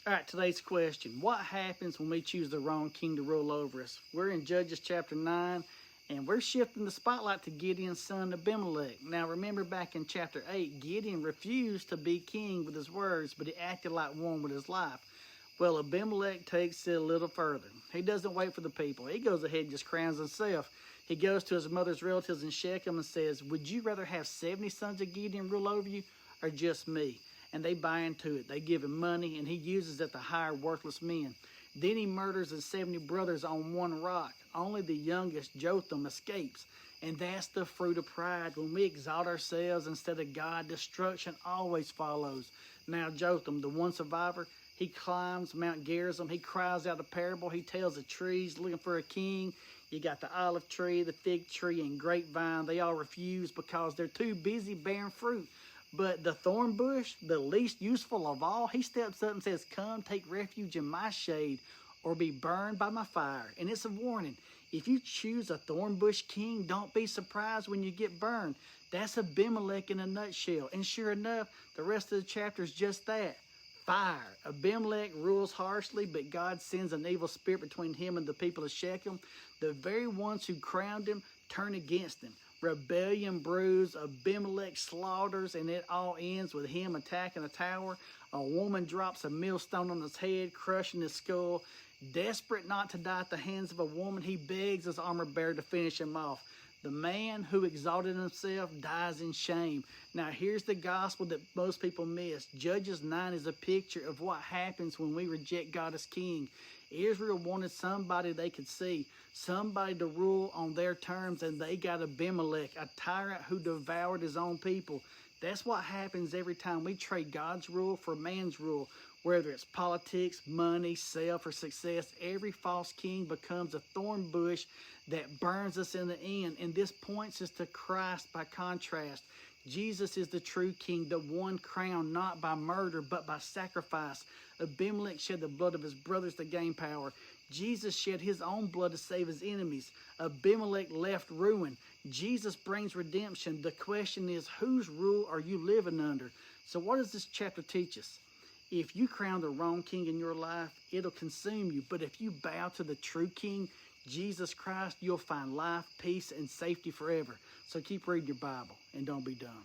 All right, today's question. What happens when we choose the wrong king to rule over us? We're in Judges chapter 9, and we're shifting the spotlight to Gideon's son Abimelech. Now, remember back in chapter 8, Gideon refused to be king with his words, but he acted like one with his life. Well, Abimelech takes it a little further. He doesn't wait for the people. He goes ahead and just crowns himself. He goes to his mother's relatives in Shechem and says, "Would you rather have 70 sons of Gideon rule over you or just me?" And they buy into it. They give him money, and he uses it to hire worthless men. Then he murders his 70 brothers on one rock. Only the youngest, Jotham, escapes. And that's the fruit of pride. When we exalt ourselves instead of God, destruction always follows. Now Jotham, the one survivor, he climbs Mount Gerizim. He cries out a parable. He tells the trees looking for a king. You got the olive tree, the fig tree, and grapevine. They all refuse because they're too busy bearing fruit. But the thorn bush, the least useful of all, he steps up and says, "Come take refuge in my shade or be burned by my fire." And it's a warning. If you choose a thorn bush king, don't be surprised when you get burned. That's Abimelech in a nutshell. And sure enough, the rest of the chapter is just that. Fire. Abimelech rules harshly, but God sends an evil spirit between him and the people of Shechem. The very ones who crowned him turn against him. Rebellion brews, Abimelech slaughters, and it all ends with him attacking a tower. A woman drops a millstone on his head, crushing his skull. Desperate not to die at the hands of a woman, he begs his armor bearer to finish him off. The man who exalted himself dies in shame. Now here's the gospel that most people miss. Judges 9 is a picture of what happens when we reject God as king. Israel wanted somebody they could see, somebody to rule on their terms, and they got Abimelech, a tyrant who devoured his own people. That's what happens every time we trade God's rule for man's rule. Whether it's politics, money, self, or success, every false king becomes a thorn bush that burns us in the end. And this points us to Christ by contrast. Jesus is the true king, the one crowned not by murder, but by sacrifice. Abimelech shed the blood of his brothers to gain power. Jesus shed his own blood to save his enemies. Abimelech left ruin. Jesus brings redemption. The question is, whose rule are you living under? So what does this chapter teach us? If you crown the wrong king in your life, it'll consume you. But if you bow to the true king, Jesus Christ, you'll find life, peace, and safety forever. So keep reading your Bible and don't be dumb.